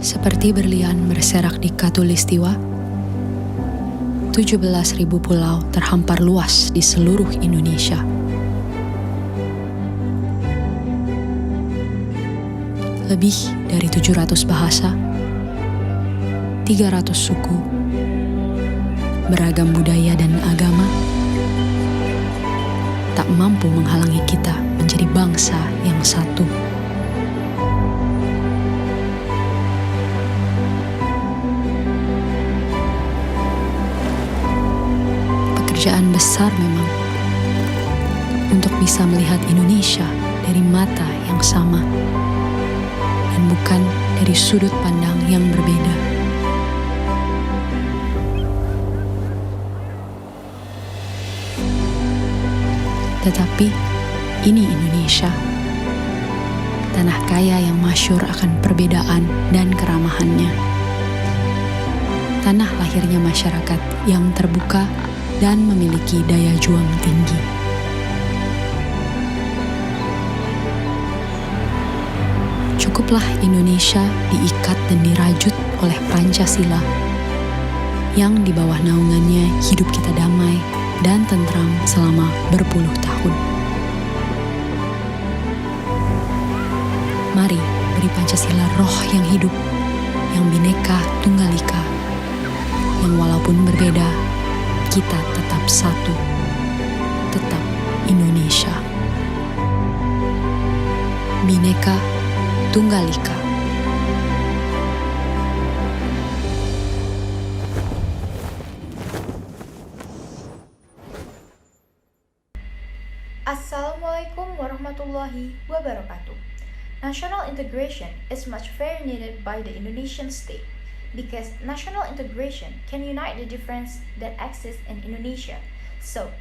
Seperti berlian berserak di Katulistiwa, 17.000 pulau terhampar luas di seluruh Indonesia. Lebih dari 700 bahasa, 300 suku, beragam budaya dan agama, tak mampu menghalangi kita menjadi bangsa yang satu. Pekerjaan besar memang untuk bisa melihat Indonesia dari mata yang sama dan bukan dari sudut pandang yang berbeda. Tetapi ini Indonesia, tanah kaya yang masyhur akan perbedaan dan keramahannya. Tanah lahirnya masyarakat yang terbuka dan memiliki daya juang tinggi. Cukuplah Indonesia diikat dan dirajut oleh Pancasila, yang di bawah naungannya hidup kita damai dan tentram selama berpuluh tahun. Mari beri Pancasila roh yang hidup, yang Bhinneka Tunggal Ika, yang walaupun berbeda, kita tetap satu, tetap Indonesia. Bhinneka Tunggal Ika. Assalamualaikum warahmatullahi wabarakatuh. National integration is much very needed by the Indonesian state, because national integration can unite the difference that exists in Indonesia, so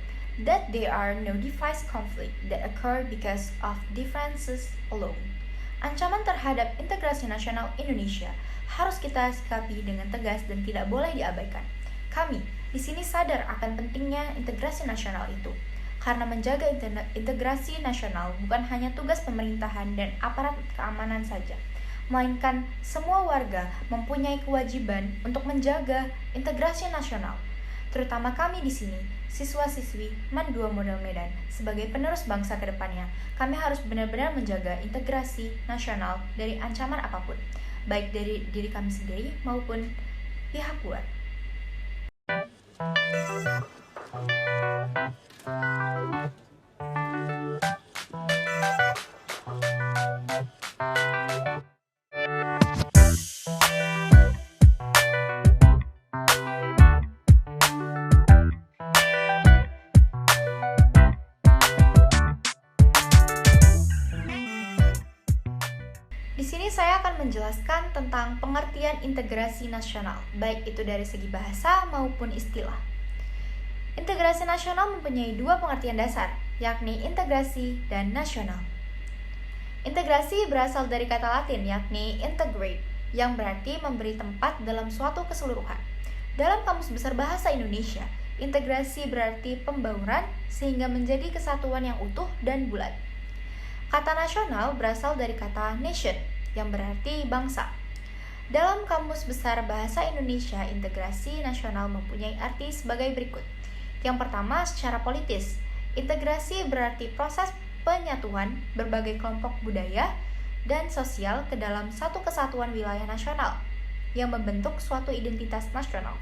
that there are no device conflict that occur because of differences alone. Ancaman terhadap integrasi nasional Indonesia harus kita sikapi dengan tegas dan tidak boleh diabaikan. Kami di sini sadar akan pentingnya integrasi nasional itu, karena menjaga integrasi nasional bukan hanya tugas pemerintahan dan aparat keamanan saja, melainkan semua warga mempunyai kewajiban untuk menjaga integrasi nasional. Terutama kami di sini, siswa-siswi MAN 2 Model Medan, sebagai penerus bangsa ke depannya, kami harus benar-benar menjaga integrasi nasional dari ancaman apapun, baik dari diri kami sendiri maupun pihak luar. Di sini saya akan menjelaskan tentang pengertian integrasi nasional, baik itu dari segi bahasa maupun istilah. Integrasi nasional mempunyai dua pengertian dasar, yakni integrasi dan nasional. Integrasi berasal dari kata Latin, yakni integrate, yang berarti memberi tempat dalam suatu keseluruhan. Dalam Kamus Besar Bahasa Indonesia, integrasi berarti pembauran sehingga menjadi kesatuan yang utuh dan bulat. Kata nasional berasal dari kata nation, yang berarti bangsa. Dalam Kamus Besar Bahasa Indonesia, integrasi nasional mempunyai arti sebagai berikut. Yang pertama, secara politis. Integrasi berarti proses penyatuan berbagai kelompok budaya dan sosial ke dalam satu kesatuan wilayah nasional yang membentuk suatu identitas nasional.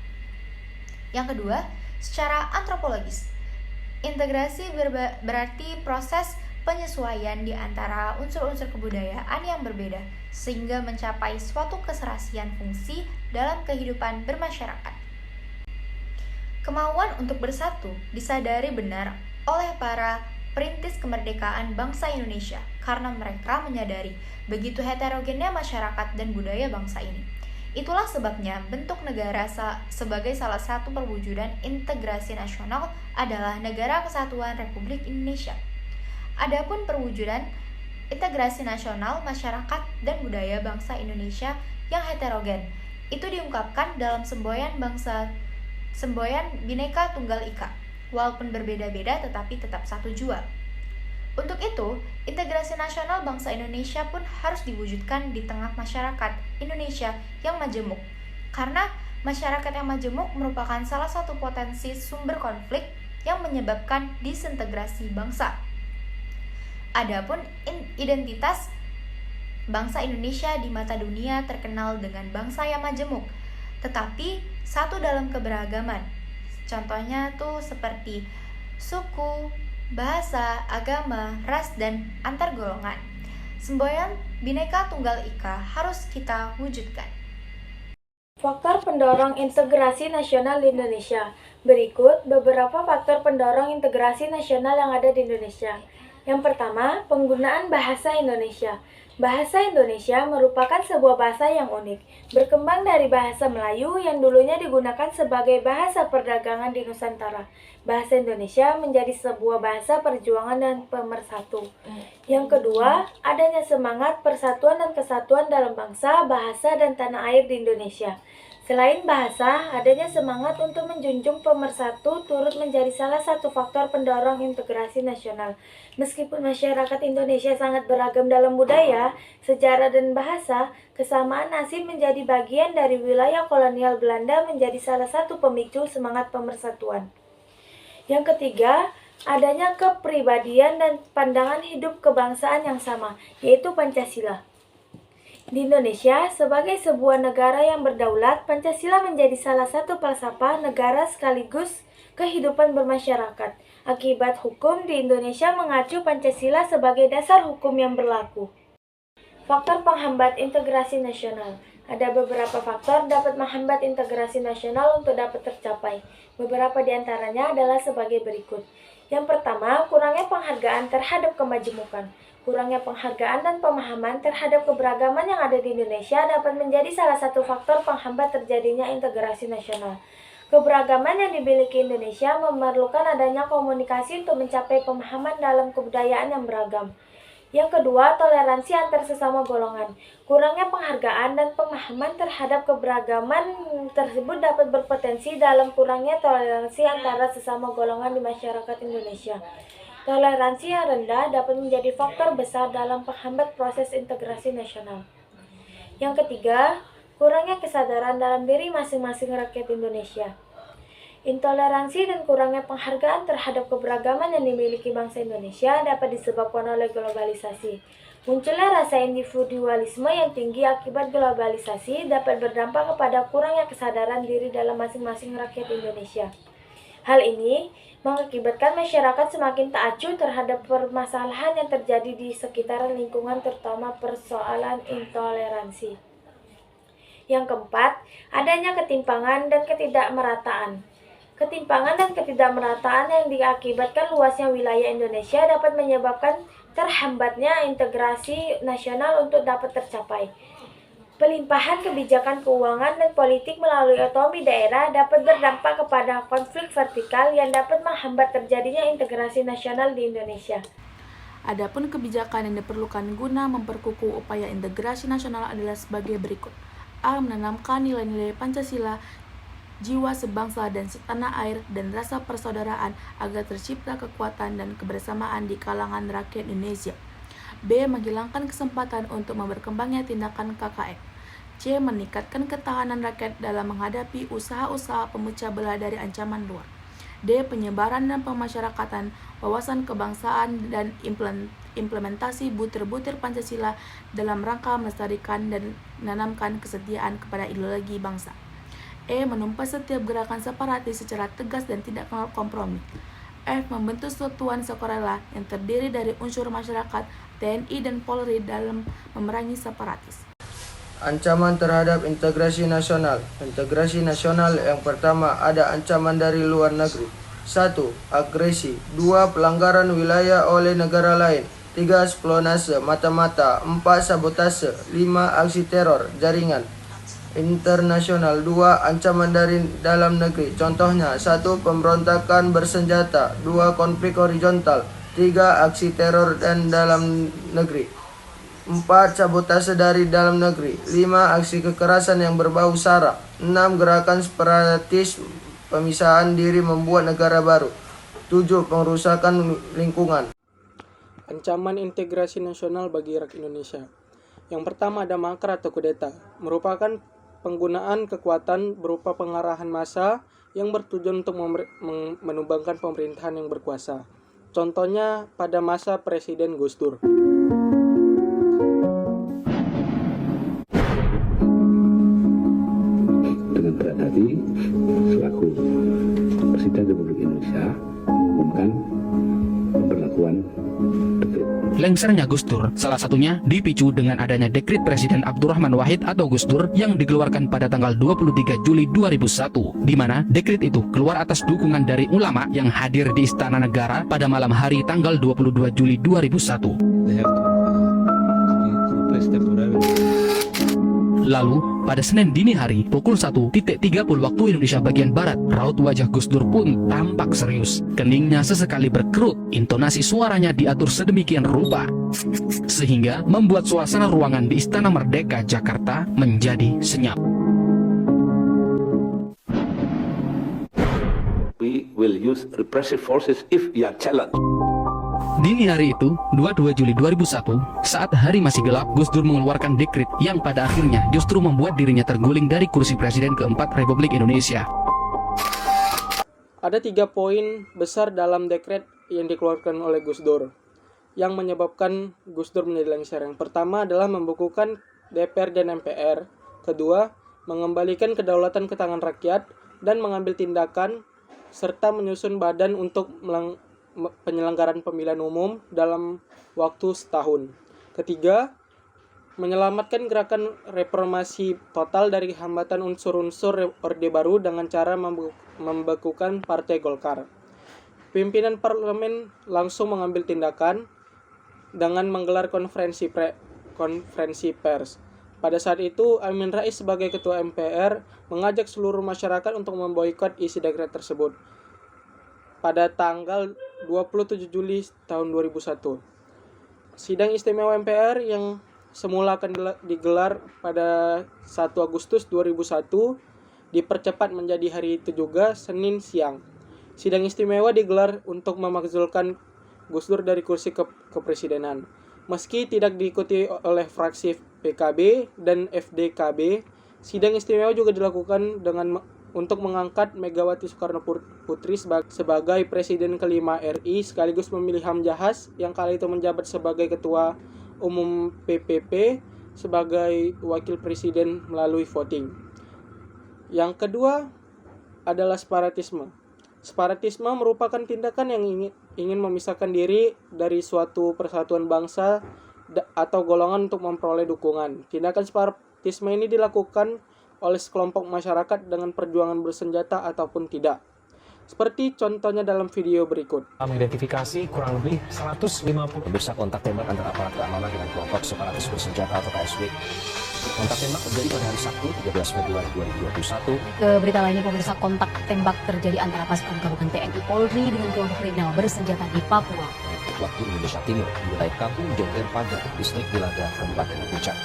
Yang kedua, secara antropologis. Integrasi berarti proses penyesuaian di antara unsur-unsur kebudayaan yang berbeda sehingga mencapai suatu keserasian fungsi dalam kehidupan bermasyarakat. Kemauan untuk bersatu disadari benar oleh para perintis kemerdekaan bangsa Indonesia karena mereka menyadari begitu heterogennya masyarakat dan budaya bangsa ini. Itulah sebabnya bentuk negara sebagai salah satu perwujudan integrasi nasional adalah Negara Kesatuan Republik Indonesia. Adapun perwujudan integrasi nasional masyarakat dan budaya bangsa Indonesia yang heterogen itu diungkapkan dalam semboyan Bhinneka Tunggal Ika, walaupun berbeda-beda tetapi tetap satu jua. Untuk itu, integrasi nasional bangsa Indonesia pun harus diwujudkan di tengah masyarakat Indonesia yang majemuk. Karena masyarakat yang majemuk merupakan salah satu potensi sumber konflik yang menyebabkan disintegrasi bangsa. Adapun identitas bangsa Indonesia di mata dunia terkenal dengan bangsa yang majemuk, tetapi satu dalam keberagaman. Contohnya tuh seperti suku, bahasa, agama, ras, dan antar golongan. Semboyan Bhinneka Tunggal Ika harus kita wujudkan. Faktor pendorong integrasi nasional di Indonesia. Berikut beberapa faktor pendorong integrasi nasional yang ada di Indonesia. Yang pertama, penggunaan bahasa Indonesia. Bahasa Indonesia merupakan sebuah bahasa yang unik, berkembang dari bahasa Melayu yang dulunya digunakan sebagai bahasa perdagangan di Nusantara. Bahasa Indonesia menjadi sebuah bahasa perjuangan dan pemersatu. Yang kedua, adanya semangat persatuan dan kesatuan dalam bangsa, bahasa, dan tanah air di Indonesia. Selain bahasa, adanya semangat untuk menjunjung pemersatu turut menjadi salah satu faktor pendorong integrasi nasional. Meskipun masyarakat Indonesia sangat beragam dalam budaya, sejarah, dan bahasa, kesamaan nasib menjadi bagian dari wilayah kolonial Belanda menjadi salah satu pemicu semangat pemersatuan. Yang ketiga, adanya kepribadian dan pandangan hidup kebangsaan yang sama, yaitu Pancasila. Di Indonesia, sebagai sebuah negara yang berdaulat, Pancasila menjadi salah satu falsafah negara sekaligus kehidupan bermasyarakat. Akibat hukum di Indonesia mengacu Pancasila sebagai dasar hukum yang berlaku. Faktor penghambat integrasi nasional. Ada beberapa faktor dapat menghambat integrasi nasional untuk dapat tercapai. Beberapa di antaranya adalah sebagai berikut. Yang pertama, kurangnya penghargaan terhadap kemajemukan. Kurangnya penghargaan dan pemahaman terhadap keberagaman yang ada di Indonesia dapat menjadi salah satu faktor penghambat terjadinya integrasi nasional. Keberagaman yang dimiliki Indonesia memerlukan adanya komunikasi untuk mencapai pemahaman dalam kebudayaan yang beragam. Yang kedua, toleransi antar sesama golongan. Kurangnya penghargaan dan pemahaman terhadap keberagaman tersebut dapat berpotensi dalam kurangnya toleransi antara sesama golongan di masyarakat Indonesia. Toleransi yang rendah dapat menjadi faktor besar dalam penghambat proses integrasi nasional. Yang ketiga, kurangnya kesadaran dalam diri masing-masing rakyat Indonesia. Intoleransi dan kurangnya penghargaan terhadap keberagaman yang dimiliki bangsa Indonesia dapat disebabkan oleh globalisasi. Munculnya rasa individualisme yang tinggi akibat globalisasi dapat berdampak kepada kurangnya kesadaran diri dalam masing-masing rakyat Indonesia. Hal ini mengakibatkan masyarakat semakin tak acuh terhadap permasalahan yang terjadi di sekitaran lingkungan, terutama persoalan intoleransi. Yang keempat, adanya ketimpangan dan ketidakmerataan. Ketimpangan dan ketidakmerataan yang diakibatkan luasnya wilayah Indonesia dapat menyebabkan terhambatnya integrasi nasional untuk dapat tercapai. Pelimpahan kebijakan keuangan dan politik melalui otonomi daerah dapat berdampak kepada konflik vertikal yang dapat menghambat terjadinya integrasi nasional di Indonesia. Adapun kebijakan yang diperlukan guna memperkukuh upaya integrasi nasional adalah sebagai berikut. A. Menanamkan nilai-nilai Pancasila, jiwa sebangsa dan setanah air, dan rasa persaudaraan agar tercipta kekuatan dan kebersamaan di kalangan rakyat Indonesia. B. Menghilangkan kesempatan untuk berkembangnya tindakan KKN. C. Meningkatkan ketahanan rakyat dalam menghadapi usaha-usaha pemecah belah dari ancaman luar. D. Penyebaran dan pemasyarakatan wawasan kebangsaan dan implementasi butir-butir Pancasila dalam rangka melestarikan dan menanamkan kesetiaan kepada ideologi bangsa. E. Menumpas setiap gerakan separatis secara tegas dan tidak kenal kompromi. F. Membentuk satuan sukarela yang terdiri dari unsur masyarakat, TNI, dan Polri dalam memerangi separatis. Ancaman terhadap integrasi nasional. Integrasi nasional yang pertama, ada ancaman dari luar negeri. 1. Agresi. 2. Pelanggaran wilayah oleh negara lain. 3. Spionase mata-mata. 4. Sabotase. 5. Aksi teror jaringan internasional. 2. Ancaman dari dalam negeri. Contohnya 1. Pemberontakan bersenjata. 2. Konflik horizontal. 3. Aksi teror dan dalam negeri. 4. Sabotase dari dalam negeri. 5. Aksi kekerasan yang berbau sara. 6. Gerakan separatis pemisahan diri membuat negara baru. 7. Pengrusakan lingkungan. ancaman integrasi nasional bagi rakyat Indonesia. Yang pertama ada makar atau kudeta, merupakan penggunaan kekuatan berupa pengarahan massa yang bertujuan untuk menumbangkan pemerintahan yang berkuasa. Contohnya pada masa Presiden Gus Dur. Dengan berat hati, selaku Presiden Republik Indonesia mengumumkan pemberlakuan dekret. Lengsernya Gus Dur salah satunya dipicu dengan adanya dekret Presiden Abdurrahman Wahid atau Gus Dur yang dikeluarkan pada tanggal 23 Juli 2001, di mana dekret itu keluar atas dukungan dari ulama yang hadir di Istana Negara pada malam hari tanggal 22 Juli 2001. Lalu, pada Senin dini hari, pukul 1.30 waktu Indonesia bagian Barat, raut wajah Gus Dur pun tampak serius. Keningnya sesekali berkerut, intonasi suaranya diatur sedemikian rupa, sehingga membuat suasana ruangan di Istana Merdeka, Jakarta menjadi senyap. We will use repressive forces if we are challenged. Dini hari itu, 22 Juli 2001, saat hari masih gelap, Gus Dur mengeluarkan dekret yang pada akhirnya justru membuat dirinya terguling dari kursi Presiden keempat Republik Indonesia. Ada 3 poin besar dalam dekret yang dikeluarkan oleh Gus Dur yang menyebabkan Gus Dur menjadi lengser. Yang pertama adalah membukukan DPR dan MPR. Kedua, mengembalikan kedaulatan ke tangan rakyat dan mengambil tindakan serta menyusun badan untuk penyelenggaraan pemilihan umum dalam waktu setahun. Ketiga, menyelamatkan gerakan reformasi total dari hambatan unsur-unsur Orde Baru dengan cara membekukan Partai Golkar. Pimpinan parlemen langsung mengambil tindakan dengan menggelar konferensi pers. Pada saat itu, Amin Rais sebagai ketua MPR mengajak seluruh masyarakat untuk memboikot isi dekret tersebut. Pada tanggal 27 Juli tahun 2001. Sidang istimewa MPR yang semula akan digelar pada 1 Agustus 2001 dipercepat menjadi hari itu juga, Senin siang. Sidang istimewa digelar untuk memakzulkan Gus Dur dari kursi kepresidenan. Meski tidak diikuti oleh fraksi PKB dan FDKB, sidang istimewa juga dilakukan untuk mengangkat Megawati Soekarno Putri sebagai Presiden kelima RI sekaligus memilih Hamzahas yang kala itu menjabat sebagai Ketua Umum PPP sebagai Wakil Presiden melalui voting. Yang kedua adalah separatisme. Separatisme merupakan tindakan yang ingin memisahkan diri dari suatu persatuan bangsa atau golongan untuk memperoleh dukungan. Tindakan separatisme ini dilakukan oleh sekelompok masyarakat dengan perjuangan bersenjata ataupun tidak. Seperti contohnya dalam video berikut. Mengidentifikasi kurang lebih 150 besar kontak tembak antara aparat keamanan dengan kelompok separatis bersenjata atau KSB. Kontak tembak terjadi pada hari Sabtu 13 Februari 2021. Berita lainnya, pemirsa, kontak tembak terjadi antara pasukan gabungan TNI Polri dengan kelompok kriminal bersenjata di Papua. Waktu Indonesia Timur, di wilayah Kampung Jongker Pagar, distrik Ilaga, Kabupaten Puncak.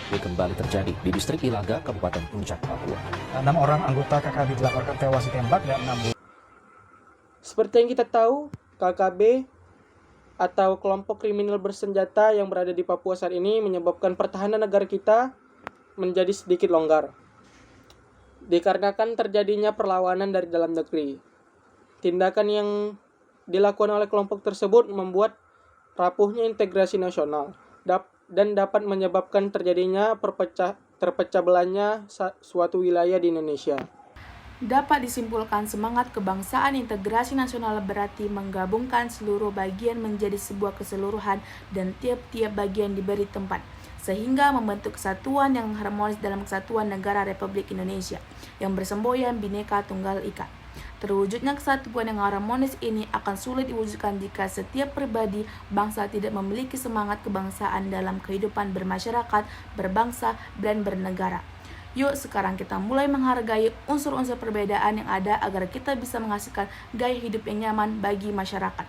Ini kembali terjadi di distrik Ilaga, Kabupaten Puncak, Papua. 6 orang anggota KKB dilaporkan tewas ditembak dan 6 Seperti yang kita tahu, KKB atau kelompok kriminal bersenjata yang berada di Papua saat ini menyebabkan pertahanan negara kita menjadi sedikit longgar. Dikarenakan terjadinya perlawanan dari dalam negeri. Tindakan yang dilakukan oleh kelompok tersebut membuat rapuhnya integrasi nasional dan dapat menyebabkan terjadinya terpecah belahnya suatu wilayah di Indonesia. Dapat disimpulkan semangat kebangsaan integrasi nasional berarti menggabungkan seluruh bagian menjadi sebuah keseluruhan dan tiap-tiap bagian diberi tempat, sehingga membentuk kesatuan yang harmonis dalam kesatuan negara Republik Indonesia yang bersemboyan Bhinneka Tunggal Ika. Terwujudnya kesatuan yang harmonis ini akan sulit diwujudkan jika setiap pribadi bangsa tidak memiliki semangat kebangsaan dalam kehidupan bermasyarakat, berbangsa, dan bernegara. Yuk sekarang kita mulai menghargai unsur-unsur perbedaan yang ada agar kita bisa menghasilkan gaya hidup yang nyaman bagi masyarakat.